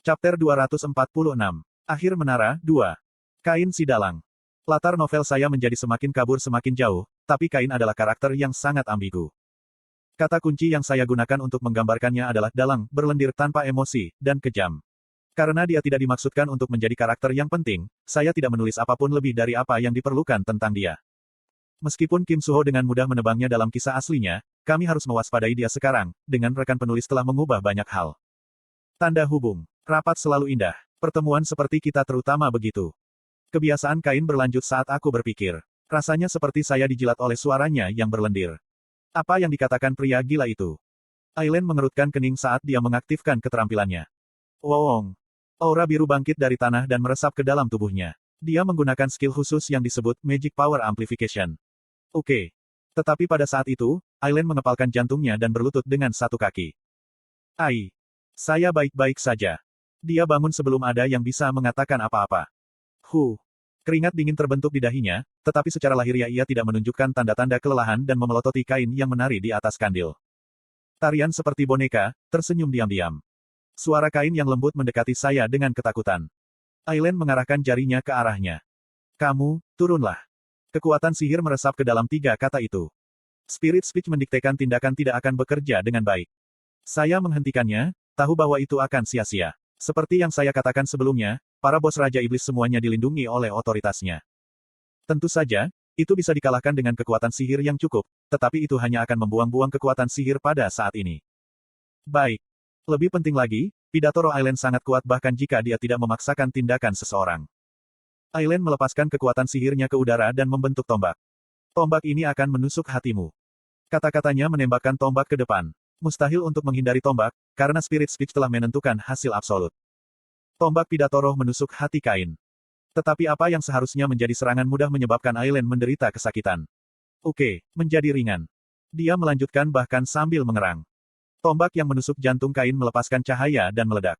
Chapter 246. Akhir Menara, 2. Kain si Dalang. Latar novel saya menjadi semakin kabur semakin jauh, tapi Kain adalah karakter yang sangat ambigu. Kata kunci yang saya gunakan untuk menggambarkannya adalah dalang, berlendir tanpa emosi, dan kejam. Karena dia tidak dimaksudkan untuk menjadi karakter yang penting, saya tidak menulis apapun lebih dari apa yang diperlukan tentang dia. Meskipun Kim Suho dengan mudah menebangnya dalam kisah aslinya, kami harus mewaspadai dia sekarang, dengan rekan penulis telah mengubah banyak hal. Tanda hubung. Rapat selalu indah. Pertemuan seperti kita terutama begitu. Kebiasaan Kain berlanjut saat aku berpikir. Rasanya seperti saya dijilat oleh suaranya yang berlendir. Apa yang dikatakan pria gila itu? Aileen mengerutkan kening saat dia mengaktifkan keterampilannya. Wowong. Aura biru bangkit dari tanah dan meresap ke dalam tubuhnya. Dia menggunakan skill khusus yang disebut Magic Power Amplification. Oke. Tetapi pada saat itu, Aileen mengepalkan jantungnya dan berlutut dengan satu kaki. Ai. Saya baik-baik saja. Dia bangun sebelum ada yang bisa mengatakan apa-apa. Keringat dingin terbentuk di dahinya, tetapi secara lahiriah ia tidak menunjukkan tanda-tanda kelelahan dan memelototi Kain yang menari di atas kandil. Tarian seperti boneka, tersenyum diam-diam. Suara Kain yang lembut mendekati saya dengan ketakutan. Aileen mengarahkan jarinya ke arahnya. Kamu, turunlah. Kekuatan sihir meresap ke dalam tiga kata itu. Spirit Speech mendiktekan tindakan tidak akan bekerja dengan baik. Saya menghentikannya, tahu bahwa itu akan sia-sia. Seperti yang saya katakan sebelumnya, para bos Raja Iblis semuanya dilindungi oleh otoritasnya. Tentu saja, itu bisa dikalahkan dengan kekuatan sihir yang cukup, tetapi itu hanya akan membuang-buang kekuatan sihir pada saat ini. Baik. Lebih penting lagi, pidato Roh Aileen sangat kuat bahkan jika dia tidak memaksakan tindakan seseorang. Aileen melepaskan kekuatan sihirnya ke udara dan membentuk tombak. Tombak ini akan menusuk hatimu. Kata-katanya menembakkan tombak ke depan. Mustahil untuk menghindari tombak, karena Spirit Speech telah menentukan hasil absolut. Tombak pidato roh menusuk hati Kain. Tetapi apa yang seharusnya menjadi serangan mudah menyebabkan Aileen menderita kesakitan. Oke, menjadi ringan. Dia melanjutkan bahkan sambil mengerang. Tombak yang menusuk jantung Kain melepaskan cahaya dan meledak.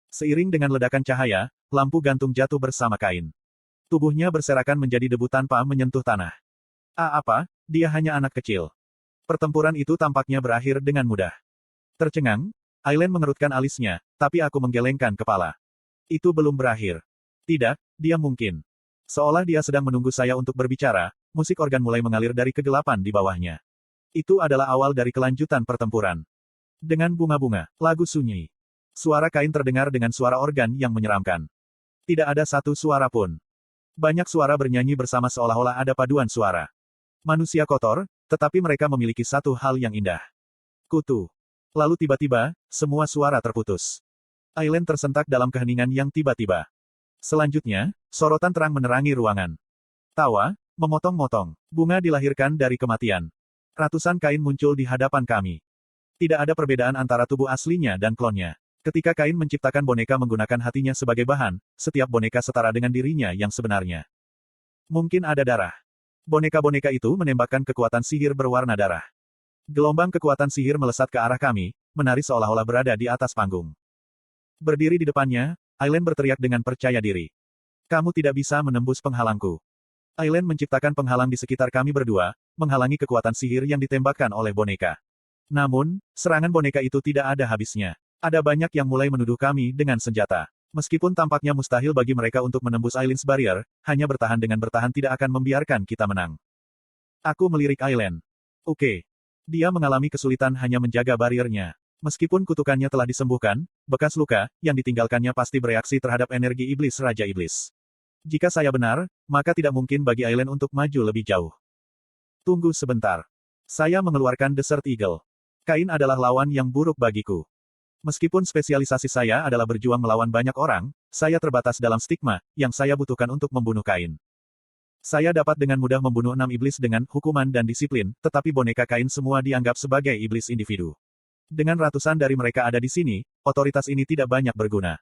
Seiring dengan ledakan cahaya, lampu gantung jatuh bersama Kain. Tubuhnya berserakan menjadi debu tanpa menyentuh tanah. Apa? Dia hanya anak kecil. Pertempuran itu tampaknya berakhir dengan mudah. Tercengang, Aileen mengerutkan alisnya, tapi aku menggelengkan kepala. Itu belum berakhir. Tidak, dia mungkin. Seolah dia sedang menunggu saya untuk berbicara, musik organ mulai mengalir dari kegelapan di bawahnya. Itu adalah awal dari kelanjutan pertempuran. Dengan bunga-bunga, lagu sunyi. Suara Kain terdengar dengan suara organ yang menyeramkan. Tidak ada satu suara pun. Banyak suara bernyanyi bersama seolah-olah ada paduan suara. Manusia kotor, tetapi mereka memiliki satu hal yang indah. Kutu. Lalu tiba-tiba, semua suara terputus. Aileen tersentak dalam keheningan yang tiba-tiba. Selanjutnya, sorotan terang menerangi ruangan. Tawa, memotong-motong. Bunga dilahirkan dari kematian. Ratusan Kain muncul di hadapan kami. Tidak ada perbedaan antara tubuh aslinya dan klonnya. Ketika Kain menciptakan boneka menggunakan hatinya sebagai bahan, setiap boneka setara dengan dirinya yang sebenarnya. Mungkin ada darah. Boneka-boneka itu menembakkan kekuatan sihir berwarna darah. Gelombang kekuatan sihir melesat ke arah kami, menari seolah-olah berada di atas panggung. Berdiri di depannya, Aileen berteriak dengan percaya diri. Kamu tidak bisa menembus penghalangku. Aileen menciptakan penghalang di sekitar kami berdua, menghalangi kekuatan sihir yang ditembakkan oleh boneka. Namun, serangan boneka itu tidak ada habisnya. Ada banyak yang mulai menuduh kami dengan senjata. Meskipun tampaknya mustahil bagi mereka untuk menembus Aileen's Barrier, hanya bertahan dengan bertahan tidak akan membiarkan kita menang. Aku melirik Aileen. Oke. Dia mengalami kesulitan hanya menjaga bariernya. Meskipun kutukannya telah disembuhkan, bekas luka, yang ditinggalkannya pasti bereaksi terhadap energi iblis Raja Iblis. Jika saya benar, maka tidak mungkin bagi Aileen untuk maju lebih jauh. Tunggu sebentar. Saya mengeluarkan Desert Eagle. Kain adalah lawan yang buruk bagiku. Meskipun spesialisasi saya adalah berjuang melawan banyak orang, saya terbatas dalam stigma, yang saya butuhkan untuk membunuh Kain. Saya dapat dengan mudah membunuh 6 iblis dengan hukuman dan disiplin, tetapi boneka Kain semua dianggap sebagai iblis individu. Dengan ratusan dari mereka ada di sini, otoritas ini tidak banyak berguna.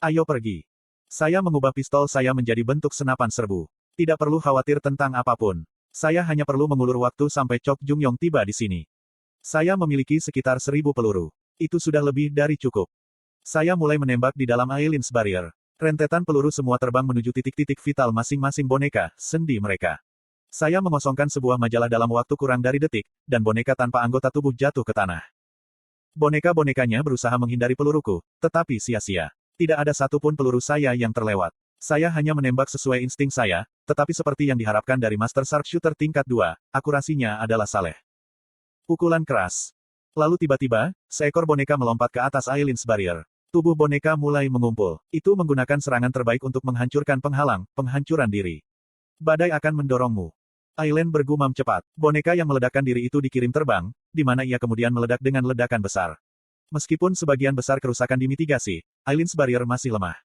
Ayo pergi. Saya mengubah pistol saya menjadi bentuk senapan serbu. Tidak perlu khawatir tentang apapun. Saya hanya perlu mengulur waktu sampai Chok Jung Yong tiba di sini. Saya memiliki sekitar 1000 peluru. Itu sudah lebih dari cukup. Saya mulai menembak di dalam Aileen's Barrier. Rentetan peluru semua terbang menuju titik-titik vital masing-masing boneka, sendi mereka. Saya mengosongkan sebuah majalah dalam waktu kurang dari detik, dan boneka tanpa anggota tubuh jatuh ke tanah. Boneka-bonekanya berusaha menghindari peluruku, tetapi sia-sia. Tidak ada satupun peluru saya yang terlewat. Saya hanya menembak sesuai insting saya, tetapi seperti yang diharapkan dari Master Sharpshooter tingkat 2, akurasinya adalah saleh. Pukulan keras. Lalu tiba-tiba, seekor boneka melompat ke atas Aileen's Barrier. Tubuh boneka mulai mengumpul. Itu menggunakan serangan terbaik untuk menghancurkan penghalang, penghancuran diri. Badai akan mendorongmu. Aileen bergumam cepat. Boneka yang meledakkan diri itu dikirim terbang, di mana ia kemudian meledak dengan ledakan besar. Meskipun sebagian besar kerusakan dimitigasi, Aileen's Barrier masih lemah.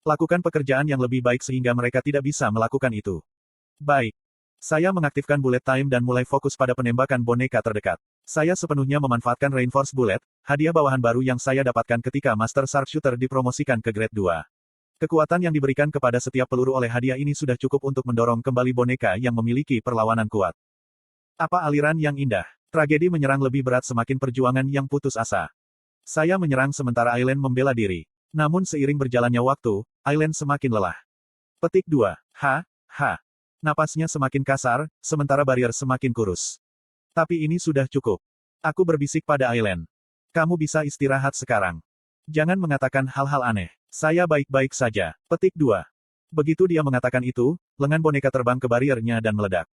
Lakukan pekerjaan yang lebih baik sehingga mereka tidak bisa melakukan itu. Baik. Saya mengaktifkan bullet time dan mulai fokus pada penembakan boneka terdekat. Saya sepenuhnya memanfaatkan Reinforced Bullet, hadiah bawahan baru yang saya dapatkan ketika Master Sharpshooter dipromosikan ke grade 2. Kekuatan yang diberikan kepada setiap peluru oleh hadiah ini sudah cukup untuk mendorong kembali boneka yang memiliki perlawanan kuat. Apa aliran yang indah. Tragedi menyerang lebih berat semakin perjuangan yang putus asa. Saya menyerang sementara Aileen membela diri. Namun seiring berjalannya waktu, Aileen semakin lelah. Petik 2. Ha. Napasnya semakin kasar, sementara barrier semakin kurus. Tapi ini sudah cukup. Aku berbisik pada Aileen. Kamu bisa istirahat sekarang. Jangan mengatakan hal-hal aneh. Saya baik-baik saja. Petik 2. Begitu dia mengatakan itu, lengan boneka terbang ke barriernya dan meledak.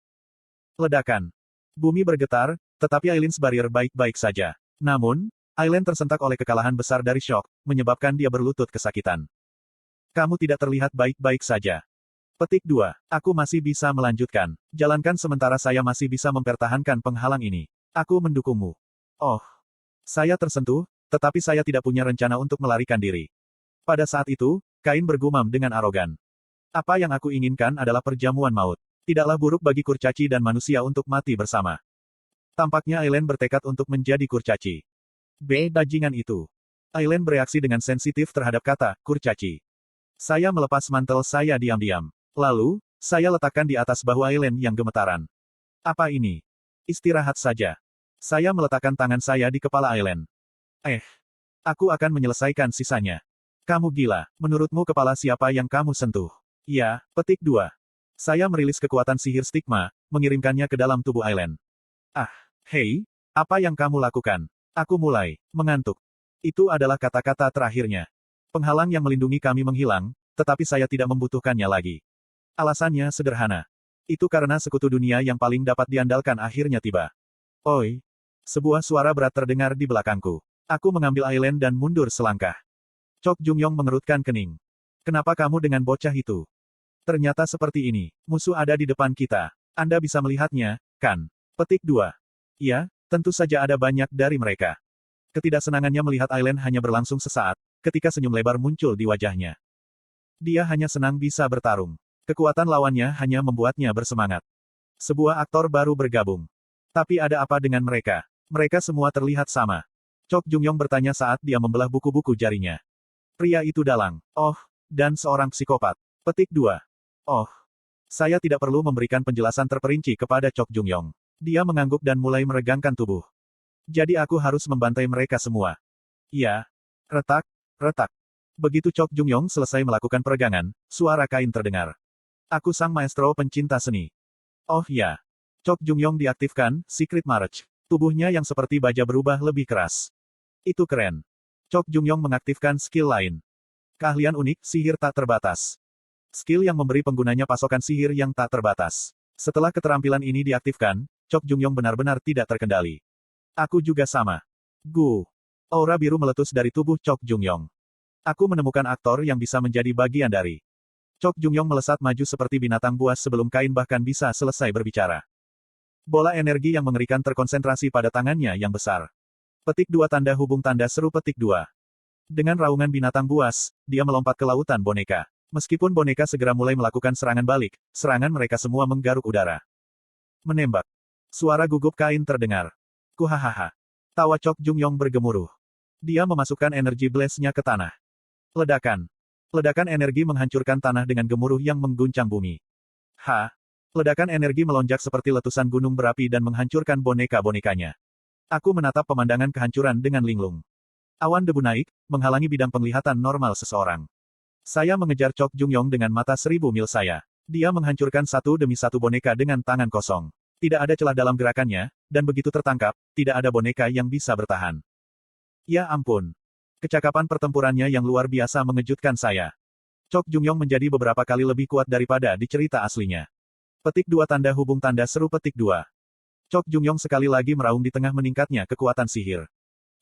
Ledakan. Bumi bergetar, tetapi Aileen's Barrier baik-baik saja. Namun, Aileen tersentak oleh kekalahan besar dari shock, menyebabkan dia berlutut kesakitan. Kamu tidak terlihat baik-baik saja. Petik 2. Aku masih bisa melanjutkan. Jalankan sementara saya masih bisa mempertahankan penghalang ini. Aku mendukungmu. Oh. Saya tersentuh, tetapi saya tidak punya rencana untuk melarikan diri. Pada saat itu, Kain bergumam dengan arogan. Apa yang aku inginkan adalah perjamuan maut. Tidaklah buruk bagi kurcaci dan manusia untuk mati bersama. Tampaknya Aileen bertekad untuk menjadi kurcaci. Bajingan itu. Aileen bereaksi dengan sensitif terhadap kata, kurcaci. Saya melepas mantel saya diam-diam. Lalu, saya letakkan di atas bahu Aileen yang gemetaran. Apa ini? Istirahat saja. Saya meletakkan tangan saya di kepala Aileen. Aku akan menyelesaikan sisanya. Kamu gila. Menurutmu kepala siapa yang kamu sentuh? Ya, petik 2. Saya merilis kekuatan sihir stigma, mengirimkannya ke dalam tubuh Aileen. Hei, apa yang kamu lakukan? Aku mulai mengantuk. Itu adalah kata-kata terakhirnya. Penghalang yang melindungi kami menghilang, tetapi saya tidak membutuhkannya lagi. Alasannya sederhana. Itu karena sekutu dunia yang paling dapat diandalkan akhirnya tiba. Oi. Sebuah suara berat terdengar di belakangku. Aku mengambil Aileen dan mundur selangkah. Chok Jungyong mengerutkan kening. Kenapa kamu dengan bocah itu? Ternyata seperti ini. Musuh ada di depan kita. Anda bisa melihatnya, kan? Petik 2. Iya, tentu saja ada banyak dari mereka. Ketidaksenangannya melihat Aileen hanya berlangsung sesaat, ketika senyum lebar muncul di wajahnya. Dia hanya senang bisa bertarung. Kekuatan lawannya hanya membuatnya bersemangat. Sebuah aktor baru bergabung. Tapi ada apa dengan mereka? Mereka semua terlihat sama. Chok Jungyong bertanya saat dia membelah buku-buku jarinya. Pria itu dalang. Oh, dan seorang psikopat. Petik 2. Oh. Saya tidak perlu memberikan penjelasan terperinci kepada Chok Jungyong. Dia mengangguk dan mulai meregangkan tubuh. Jadi aku harus membantai mereka semua. Ya. Retak, retak. Begitu Chok Jungyong selesai melakukan peregangan, suara Kain terdengar. Aku sang maestro pencinta seni. Oh ya. Chok Jungyong diaktifkan, Secret March. Tubuhnya yang seperti baja berubah lebih keras. Itu keren. Chok Jungyong mengaktifkan skill lain. Keahlian unik, sihir tak terbatas. Skill yang memberi penggunanya pasokan sihir yang tak terbatas. Setelah keterampilan ini diaktifkan, Chok Jungyong benar-benar tidak terkendali. Aku juga sama. Aura biru meletus dari tubuh Chok Jungyong. Aku menemukan aktor yang bisa menjadi bagian dari. Chok Jungyong melesat maju seperti binatang buas sebelum Kain bahkan bisa selesai berbicara. Bola energi yang mengerikan terkonsentrasi pada tangannya yang besar. Petik 2 tanda hubung tanda seru petik 2. Dengan raungan binatang buas, dia melompat ke lautan boneka. Meskipun boneka segera mulai melakukan serangan balik, serangan mereka semua menggaruk udara. Menembak. Suara gugup Kain terdengar. Kuhahaha. Tawa Chok Jungyong bergemuruh. Dia memasukkan energi blast-nya ke tanah. Ledakan. Ledakan energi menghancurkan tanah dengan gemuruh yang mengguncang bumi. Ledakan energi melonjak seperti letusan gunung berapi dan menghancurkan boneka-bonekanya. Aku menatap pemandangan kehancuran dengan linglung. Awan debu naik, menghalangi bidang penglihatan normal seseorang. Saya mengejar Chok Jungyong dengan mata 1000 mil saya. Dia menghancurkan satu demi satu boneka dengan tangan kosong. Tidak ada celah dalam gerakannya, dan begitu tertangkap, tidak ada boneka yang bisa bertahan. Ya ampun. Kecakapan pertempurannya yang luar biasa mengejutkan saya. Chok Jungyong menjadi beberapa kali lebih kuat daripada di cerita aslinya. Petik 2 tanda hubung tanda seru petik 2. Chok Jungyong sekali lagi meraung di tengah meningkatnya kekuatan sihir.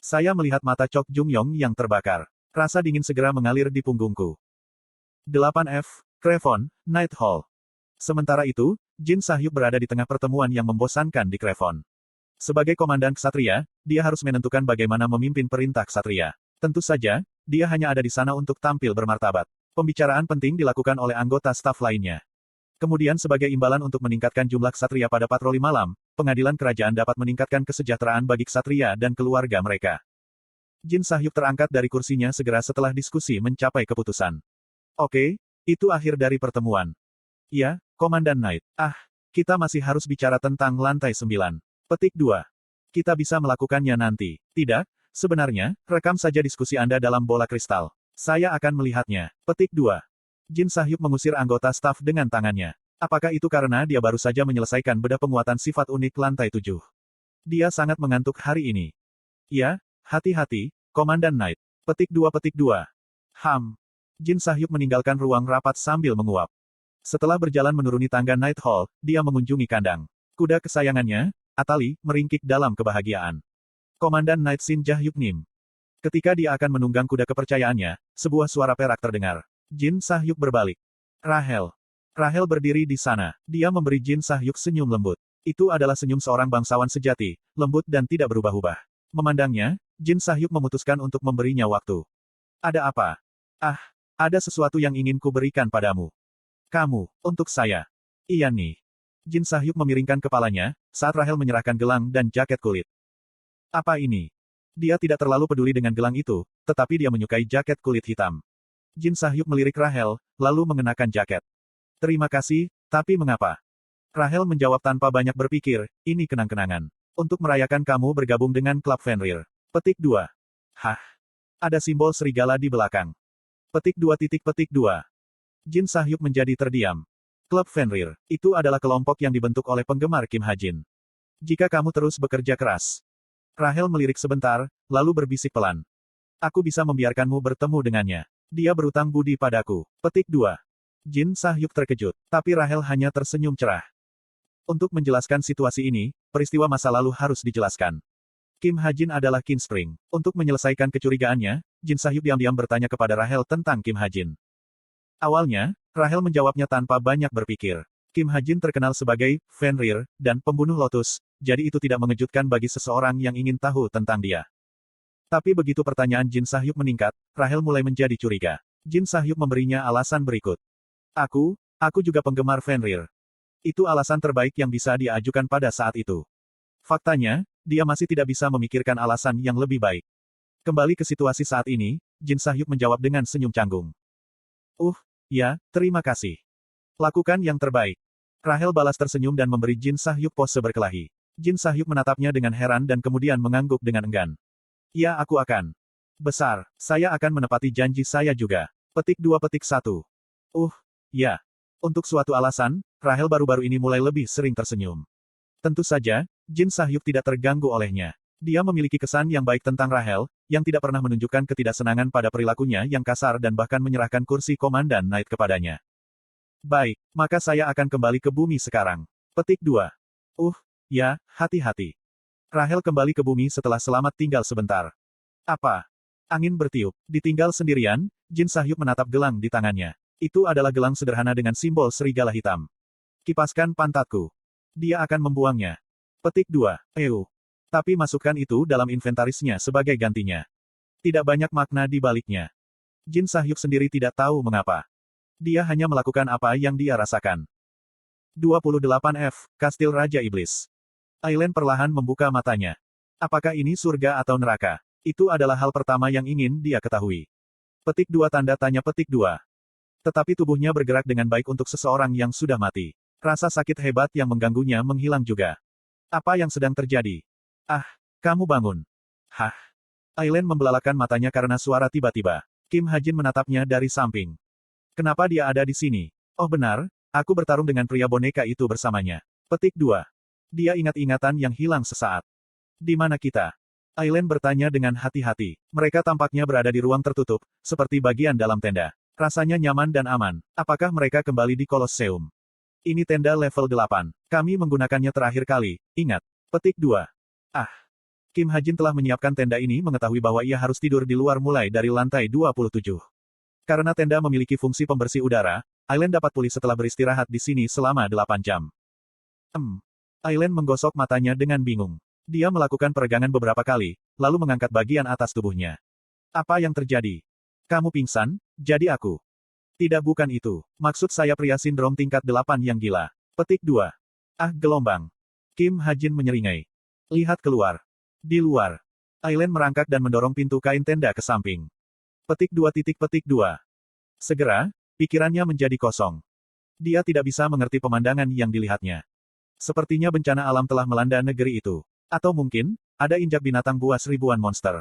Saya melihat mata Chok Jungyong yang terbakar. Rasa dingin segera mengalir di punggungku. 8F, Crevon, Night Hall. Sementara itu, Jin Sahyuk berada di tengah pertemuan yang membosankan di Crevon. Sebagai komandan ksatria, dia harus menentukan bagaimana memimpin perintah ksatria. Tentu saja, dia hanya ada di sana untuk tampil bermartabat. Pembicaraan penting dilakukan oleh anggota staf lainnya. Kemudian sebagai imbalan untuk meningkatkan jumlah ksatria pada patroli malam, pengadilan kerajaan dapat meningkatkan kesejahteraan bagi ksatria dan keluarga mereka. Jin Sahyuk terangkat dari kursinya segera setelah diskusi mencapai keputusan. Oke, itu akhir dari pertemuan. Ya, Komandan Knight. Kita masih harus bicara tentang lantai 9. Petik 2. Kita bisa melakukannya nanti. Tidak, sebenarnya, rekam saja diskusi Anda dalam bola kristal. Saya akan melihatnya. Petik 2. Jin Sahyuk mengusir anggota staf dengan tangannya. Apakah itu karena dia baru saja menyelesaikan bedah penguatan sifat unik lantai 7? Dia sangat mengantuk hari ini. Ya, hati-hati, Komandan Knight. Petik 2 petik 2. Jin Sahyuk meninggalkan ruang rapat sambil menguap. Setelah berjalan menuruni tangga Night Hall, dia mengunjungi kandang. Kuda kesayangannya, Atali, meringkik dalam kebahagiaan. Komandan Knight Shin Jahyuk Nim. Ketika dia akan menunggang kuda kepercayaannya, sebuah suara perak terdengar. Jin Sahyuk berbalik. Rahel. Rahel berdiri di sana. Dia memberi Jin Sahyuk senyum lembut. Itu adalah senyum seorang bangsawan sejati, lembut dan tidak berubah-ubah. Memandangnya, Jin Sahyuk memutuskan untuk memberinya waktu. Ada apa? Ada sesuatu yang ingin ku berikan padamu. Kamu, untuk saya. Iya nih. Jin Sahyuk memiringkan kepalanya, saat Rahel menyerahkan gelang dan jaket kulit. Apa ini? Dia tidak terlalu peduli dengan gelang itu, tetapi dia menyukai jaket kulit hitam. Jin Sahyuk melirik Rahel, lalu mengenakan jaket. Terima kasih, tapi mengapa? Rahel menjawab tanpa banyak berpikir, ini kenang-kenangan. Untuk merayakan kamu bergabung dengan klub Fenrir. Petik 2. Ada simbol serigala di belakang. Petik 2 titik petik 2. Jin Sahyuk menjadi terdiam. Klub Fenrir, itu adalah kelompok yang dibentuk oleh penggemar Kim Ha-jin. Jika kamu terus bekerja keras. Rahel melirik sebentar, lalu berbisik pelan. Aku bisa membiarkanmu bertemu dengannya. Dia berutang budi padaku. Petik 2. Jin Sahyuk terkejut, tapi Rahel hanya tersenyum cerah. Untuk menjelaskan situasi ini, peristiwa masa lalu harus dijelaskan. Kim Ha-jin adalah King Spring. Untuk menyelesaikan kecurigaannya, Jin Sahyuk diam-diam bertanya kepada Rahel tentang Kim Ha-jin. Awalnya, Rahel menjawabnya tanpa banyak berpikir. Kim Ha-jin terkenal sebagai Fenrir dan pembunuh Lotus, jadi itu tidak mengejutkan bagi seseorang yang ingin tahu tentang dia. Tapi begitu pertanyaan Jin Sahyuk meningkat, Rahel mulai menjadi curiga. Jin Sahyuk memberinya alasan berikut. Aku juga penggemar Fenrir. Itu alasan terbaik yang bisa dia ajukan pada saat itu. Faktanya, dia masih tidak bisa memikirkan alasan yang lebih baik. Kembali ke situasi saat ini, Jin Sahyuk menjawab dengan senyum canggung. Ya, terima kasih. Lakukan yang terbaik. Rahel balas tersenyum dan memberi Jin Sahyuk pose berkelahi. Jin Sahyuk menatapnya dengan heran dan kemudian mengangguk dengan enggan. Ya, aku akan. Besar, saya akan menepati janji saya juga. Petik 2 petik 1. Ya. Untuk suatu alasan, Rahel baru-baru ini mulai lebih sering tersenyum. Tentu saja, Jin Sahyuk tidak terganggu olehnya. Dia memiliki kesan yang baik tentang Rahel, yang tidak pernah menunjukkan ketidaksenangan pada perilakunya yang kasar dan bahkan menyerahkan kursi Komandan Knight kepadanya. Baik, maka saya akan kembali ke bumi sekarang. Petik 2. Ya, hati-hati. Rahel kembali ke bumi setelah selamat tinggal sebentar. Apa? Angin bertiup. Ditinggal sendirian, Jin Sahyuk menatap gelang di tangannya. Itu adalah gelang sederhana dengan simbol serigala hitam. Kipaskan pantatku. Dia akan membuangnya. Petik 2. Tapi masukkan itu dalam inventarisnya sebagai gantinya. Tidak banyak makna di baliknya. Jin Sahyuk sendiri tidak tahu mengapa. Dia hanya melakukan apa yang dia rasakan. 28F, Kastil Raja Iblis. Aileen perlahan membuka matanya. Apakah ini surga atau neraka? Itu adalah hal pertama yang ingin dia ketahui. Petik 2 tanda tanya petik 2. Tetapi tubuhnya bergerak dengan baik untuk seseorang yang sudah mati. Rasa sakit hebat yang mengganggunya menghilang juga. Apa yang sedang terjadi? Kamu bangun. Aileen membelalakan matanya karena suara tiba-tiba. Kim Ha-jin menatapnya dari samping. Kenapa dia ada di sini? Oh benar, aku bertarung dengan pria boneka itu bersamanya. Petik 2. Dia ingat ingatan yang hilang sesaat. Di mana kita? Aileen bertanya dengan hati-hati. Mereka tampaknya berada di ruang tertutup, seperti bagian dalam tenda. Rasanya nyaman dan aman. Apakah mereka kembali di Kolosseum? Ini tenda level 8. Kami menggunakannya terakhir kali, ingat. Petik 2. Ah. Kim Hajin telah menyiapkan tenda ini mengetahui bahwa ia harus tidur di luar mulai dari lantai 27. Karena tenda memiliki fungsi pembersih udara, Aileen dapat pulih setelah beristirahat di sini selama 8 jam. Aileen menggosok matanya dengan bingung. Dia melakukan peregangan beberapa kali, lalu mengangkat bagian atas tubuhnya. Apa yang terjadi? Kamu pingsan, jadi aku. Tidak, bukan itu. Maksud saya pria sindrom tingkat 8 yang gila. Petik 2. Ah, gelombang. Kim Hajin menyeringai. Lihat keluar. Di luar. Aileen merangkak dan mendorong pintu kain tenda ke samping. Petik 2. Segera, pikirannya menjadi kosong. Dia tidak bisa mengerti pemandangan yang dilihatnya. Sepertinya bencana alam telah melanda negeri itu. Atau mungkin, ada injak binatang buas ribuan monster.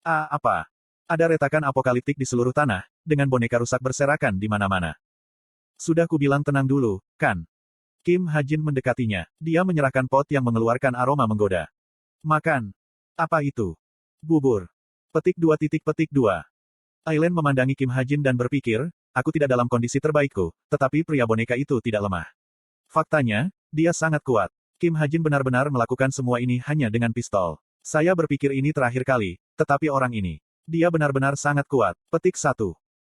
Apa? Ada retakan apokaliptik di seluruh tanah, dengan boneka rusak berserakan di mana-mana. Sudah kubilang tenang dulu, kan? Kim Hajin mendekatinya. Dia menyerahkan pot yang mengeluarkan aroma menggoda. Makan. Apa itu? Bubur. Petik 2. Aileen memandangi Kim Hajin dan berpikir, aku tidak dalam kondisi terbaikku, tetapi pria boneka itu tidak lemah. Faktanya, dia sangat kuat. Kim Hajin benar-benar melakukan semua ini hanya dengan pistol. Saya berpikir ini terakhir kali, tetapi orang ini. Dia benar-benar sangat kuat. Petik 1.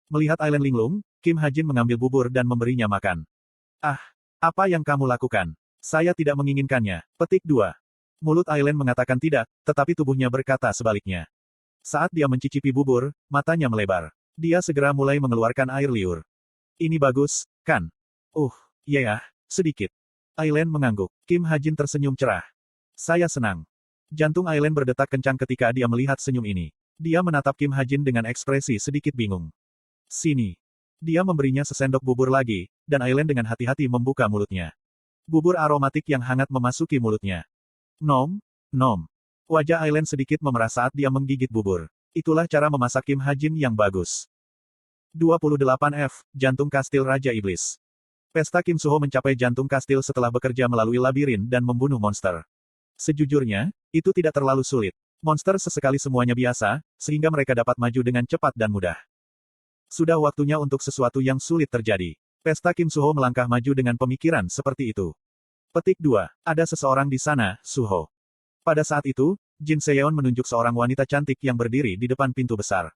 Melihat Aileen linglung, Kim Hajin mengambil bubur dan memberinya makan. Apa yang kamu lakukan? Saya tidak menginginkannya. Petik 2. Mulut Aileen mengatakan tidak, tetapi tubuhnya berkata sebaliknya. Saat dia mencicipi bubur, matanya melebar. Dia segera mulai mengeluarkan air liur. Ini bagus, kan? Ya, sedikit. Aileen mengangguk. Kim Hajin tersenyum cerah. Saya senang. Jantung Aileen berdetak kencang ketika dia melihat senyum ini. Dia menatap Kim Hajin dengan ekspresi sedikit bingung. Sini. Dia memberinya sesendok bubur lagi, dan Aileen dengan hati-hati membuka mulutnya. Bubur aromatik yang hangat memasuki mulutnya. Nom. Wajah Aileen sedikit memerah saat dia menggigit bubur. Itulah cara memasak Kim Hajin yang bagus. 28F, Jantung Kastil Raja Iblis. Pesta Kim Suho mencapai jantung kastil setelah bekerja melalui labirin dan membunuh monster. Sejujurnya, itu tidak terlalu sulit. Monster sesekali semuanya biasa, sehingga mereka dapat maju dengan cepat dan mudah. Sudah waktunya untuk sesuatu yang sulit terjadi. Pesta Kim Suho melangkah maju dengan pemikiran seperti itu. Petik 2. Ada seseorang di sana, Suho. Pada saat itu, Jin Seyeon menunjuk seorang wanita cantik yang berdiri di depan pintu besar.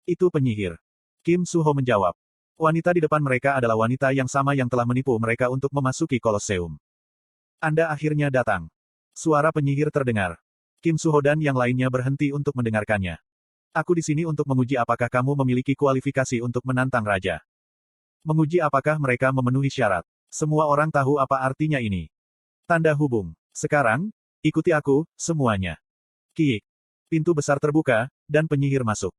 Itu penyihir. Kim Suho menjawab. Wanita di depan mereka adalah wanita yang sama yang telah menipu mereka untuk memasuki Kolosseum. Anda akhirnya datang. Suara penyihir terdengar. Kim Suho dan yang lainnya berhenti untuk mendengarkannya. Aku di sini untuk menguji apakah kamu memiliki kualifikasi untuk menantang raja. Menguji apakah mereka memenuhi syarat. Semua orang tahu apa artinya ini. Tanda hubung. Sekarang, ikuti aku, semuanya. Kiik. Pintu besar terbuka, dan penyihir masuk.